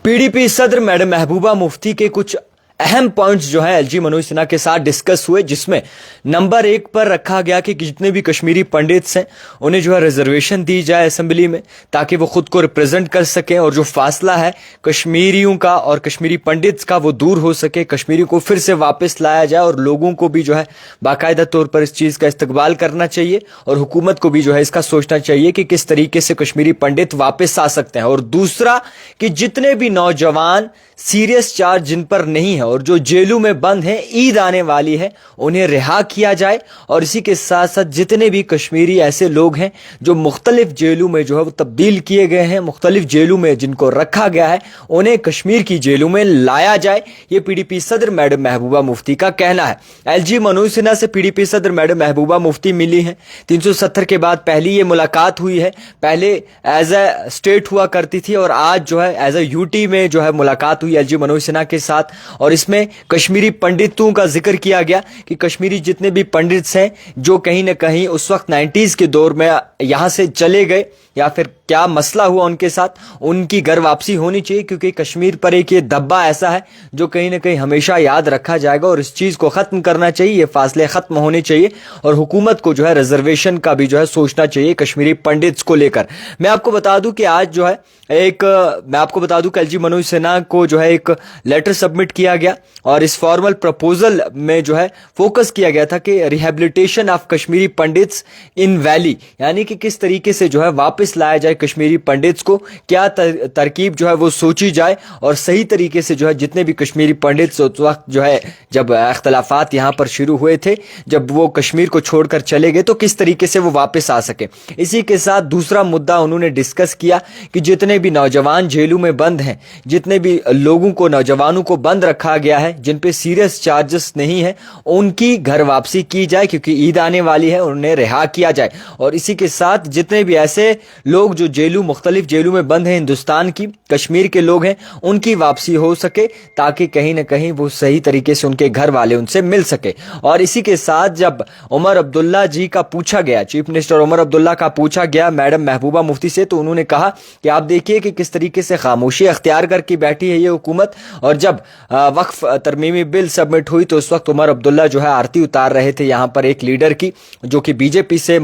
PDP सदर madam Mehbooba Mufti के कुछ अहम पॉइंट्स जो है एलजी मनोज सिन्हा के साथ डिस्कस हुए, जिसमें नंबर 1 पर रखा गया कि जितने भी कश्मीरी पंडित्स हैं उन्हें जो है रिजर्वेशन दी जाए असेंबली में, ताकि वो खुद को रिप्रेजेंट कर सकें और जो फासला है कश्मीरियों का और कश्मीरी पंडित्स का वो दूर हो सके, कश्मीरी को फिर से वापस लाया जाए और लोगों को भी जो है बाकायदा तौर पर इस चीज़ का इस्तकबाल करना चाहिए और हुकूमत को भी जो है इसका सोचना चाहिए कि किस तरीके से कश्मीरी पंडित वापस आ सकते हैं। और दूसरा कि जितने भी नौजवान सीरियस चार्ज जिन पर नहीं है और जो जेलों में बंद हैं, ईद आने वाली है, उन्हें रिहा किया जाए। और इसी के साथ साथ जितने भी कश्मीरी ऐसे लोग हैं जो मुख्तलिफ जेलों में जो है वो तब्दील किए गए हैं, मुख्तलिफ जेलों में जिनको रखा गया है, उन्हें कश्मीर की जेलों में लाया जाए। ये पीडीपी सदर मैडम महबूबा मुफ्ती का कहना है। एलजी मनोज सिन्हा से पीडीपी सदर मैडम महबूबा मुफ्ती मिली हैं। 370 के बाद पहली ये मुलाकात हुई है। पहले एज ए स्टेट हुआ करती थी और आज जो है एज ए यूटी में जो है मुलाकात हुई एलजी मनोज सिन्हा के साथ। और इसमें कश्मीरी पंडितों का जिक्र किया गया कि कश्मीरी जितने भी पंडित्स हैं जो कहीं ना कहीं उस वक्त 90s के दौर में यहां से चले गए या फिर क्या मसला हुआ उनके साथ, उनकी घर वापसी होनी चाहिए, क्योंकि कश्मीर पर एक ये धब्बा ऐसा है जो कहीं ना कहीं हमेशा याद रखा जाएगा और इस चीज को खत्म करना चाहिए। ये फासले खत्म होने चाहिए और हुकूमत को जो है रिजर्वेशन का भी जो है सोचना चाहिए कश्मीरी पंडित्स को लेकर। मैं आपको बता दूं कि आज जो है मैं आपको बता दूं कि एलजी मनोज सिन्हा को जो है एक लेटर सबमिट किया गया और इस फॉर्मल प्रपोजल में जो है फोकस किया गया था कि rehabilitation of Kashmiri pandits in valley, यानी कि किस तरीके से जो है वापस लाया जाए कश्मीरी पंडित्स को, क्या तरकीब जो है वो सोची जाए और सही तरीके से जो है जितने भी कश्मीरी पंडित्स उस वक्त जो है जब इख्तलाफात यहाँ पर शुरू हुए थे, जब वो कश्मीर को छोड़कर चले गए, तो किस तरीके से वो वापस आ सके। इसी के साथ दूसरा मुद्दा उन्होंने डिस्कस किया कि जितने भी नौजवान जेलों में बंद हैं, जितने भी लोगों को नौजवानों को बंद रखा गया है जिन पे सीरियस चार्जेस नहीं है, उनकी घर वापसी की जाए, क्योंकि ईद आने वाली है, उन्हें रिहा किया जाए। और इसी के साथ जितने भी ऐसे लोग जो मुख्तलिफ जेलों में बंद हैं, हिंदुस्तान की कश्मीर के लोग हैं, उनकी वापसी हो सके, ताकि कहीं ना कहीं वो सही तरीके से उनके घर वाले उनसे मिल सके। और इसी के साथ जब उमर अब्दुल्ला जी का पूछा गया, चीफ मिनिस्टर उमर अब्दुल्ला का पूछा गया मैडम महबूबा मुफ्ती से, तो उन्होंने कहा कि आप देखिए कि किस तरीके से खामोशी अख्तियार करके बैठी है ये हुकूमत। और जब वक्फ तरमीमी बिल सबमिट हुई तो उस वक्त उमर अब्दुल्ला जो है आरती उतार रहे थे यहाँ पर एक लीडर की जो कि बीजेपी से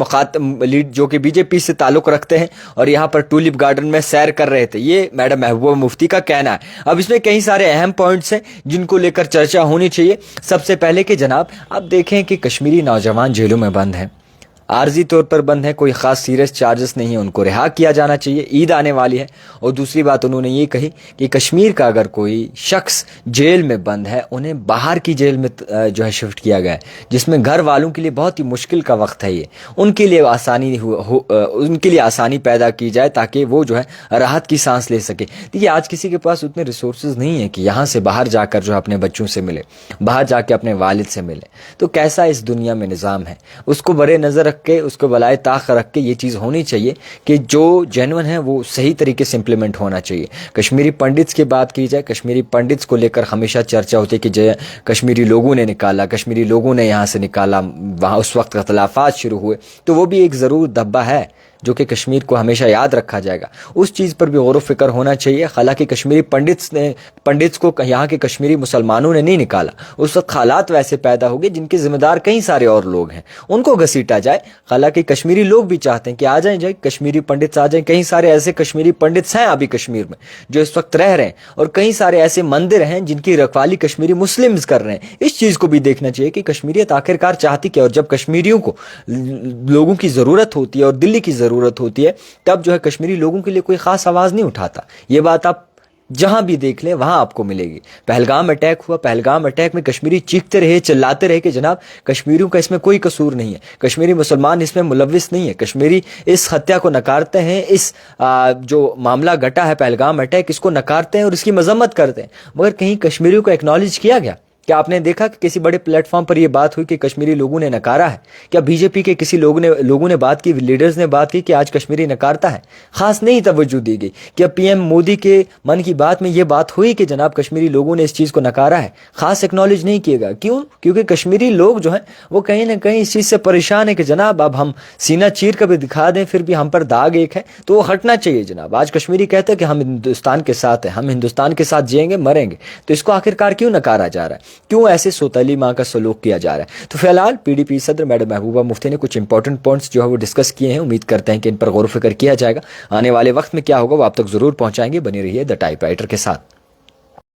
ताल्लुक रखते हैं और यहाँ पर टूलिप गार्डन में सैर कर रहे थे। ये मैडम महबूबा मुफ्ती का कहना है। अब इसमें कई सारे अहम पॉइंट्स हैं जिनको लेकर चर्चा होनी चाहिए। सबसे पहले कि जनाब आप देखें कि कश्मीरी नौजवान जेलों में बंद हैं, आर्जी तौर पर बंद है, कोई खास सीरियस चार्जेस नहीं है, उनको रिहा किया जाना चाहिए, ईद आने वाली है। और दूसरी बात उन्होंने ये कही कि कश्मीर का अगर कोई शख्स जेल में बंद है, उन्हें बाहर की जेल में जो है शिफ्ट किया गया है, जिसमें घर वालों के लिए बहुत ही मुश्किल का वक्त है। ये उनके लिए उनके लिए आसानी पैदा की जाए ताकि वो जो है राहत की सांस ले सके। देखिए आज किसी के पास उतने रिसोर्सेज नहीं है कि यहाँ से बाहर जाकर जो है अपने बच्चों से मिले, बाहर जाके अपने वालिद से मिले। तो कैसा इस दुनिया में निज़ाम है, उसको बड़े नज़र के उसको बलाए ताक रख के ये चीज़ होनी चाहिए कि जो जेन्युइन है वो सही तरीके से इंप्लीमेंट होना चाहिए। कश्मीरी पंडित्स की बात की जाए, कश्मीरी पंडित्स को लेकर हमेशा चर्चा होती है कि कश्मीरी लोगों ने निकाला, कश्मीरी लोगों ने यहाँ से निकाला, वहाँ उस वक्त इख्तलाफात शुरू हुए, तो वो भी एक ज़रूर धब्बा है जो कि कश्मीर को हमेशा याद रखा जाएगा। उस चीज़ पर भी गौर व फिक्र होना चाहिए। हालांकि कश्मीरी पंडित्स को यहाँ के कश्मीरी मुसलमानों ने नहीं निकाला, उस वक्त हालात वैसे पैदा हो गए जिनके जिम्मेदार कई सारे और लोग हैं, उनको घसीटा जाए। हालांकि कश्मीरी लोग भी चाहते हैं कि आ जाए कश्मीरी पंडित्स आ जाएं। कई सारे ऐसे कश्मीरी पंडित्स हैं अभी कश्मीर में जो इस वक्त रह रहे हैं और कई सारे ऐसे मंदिर हैं जिनकी रखवाली कश्मीरी मुस्लिम्स कर रहे हैं। इस चीज़ को भी देखना चाहिए कि कश्मीरियत आखिरकार चाहती क्या। और जब कश्मीरियों को लोगों की ज़रूरत होती है और दिल्ली की ज़रूरत होती है, तब जो है कश्मीरी लोगों के लिए कोई खास आवाज़ नहीं उठाता। ये बात आप जहां भी देख लें वहां आपको मिलेगी। पहलगाम अटैक हुआ, पहलगाम अटैक में कश्मीरी चीखते रहे, चिल्लाते रहे कि जनाब कश्मीरियों का इसमें कोई कसूर नहीं है, कश्मीरी मुसलमान इसमें मुलविस नहीं है, कश्मीरी इस हत्या को नकारते हैं, इस जो मामला घटा है पहलगाम अटैक, इसको नकारते हैं और इसकी मजम्मत करते हैं। मगर कहीं कश्मीरियों को एक्नॉलेज किया गया کیا آپ نے دیکھا کہ کسی بڑے پلیٹ فارم پر یہ بات ہوئی کہ کشمیری لوگوں نے نکارا ہے؟ کیا بی جے پی کے کسی لوگوں نے بات کی، لیڈرز نے بات کی کہ آج کشمیری نکارتا ہے؟ خاص نہیں توجہ دی گئی. کیا پی ایم مودی کے من کی بات میں یہ بات ہوئی کہ جناب کشمیری لوگوں نے اس چیز کو نکارا ہے؟ خاص ایکنالج نہیں کیے گا. کیوں؟ کیونکہ کشمیری لوگ جو ہیں وہ کہیں نہ کہیں اس چیز سے پریشان ہے کہ جناب اب ہم سینہ چیر کر بھی دکھا دیں پھر بھی ہم پر داغ ایک ہے تو وہ ہٹنا چاہیے. جناب آج کشمیری کہتے ہیں کہ ہم ہندوستان کے ساتھ ہیں، ہم ہندوستان کے ساتھ جیئیں گے مریں گے، تو اس کو آخرکار کیوں نکارا جا رہا ہے؟ کیوں ایسے سوتیلی ماں کا سلوک کیا جا رہا ہے؟ تو فی الحال پی ڈی پی صدر میڈم محبوبہ مفتی نے کچھ امپورٹنٹ پوائنٹس جو ہے وہ ڈسکس کیے ہیں. امید کرتے ہیں کہ ان پر غور و فکر کیا جائے گا. آنے والے وقت میں کیا ہوگا وہ آپ تک ضرور پہنچائیں گے. بنے رہیے دا ٹائپ رائٹر کے ساتھ.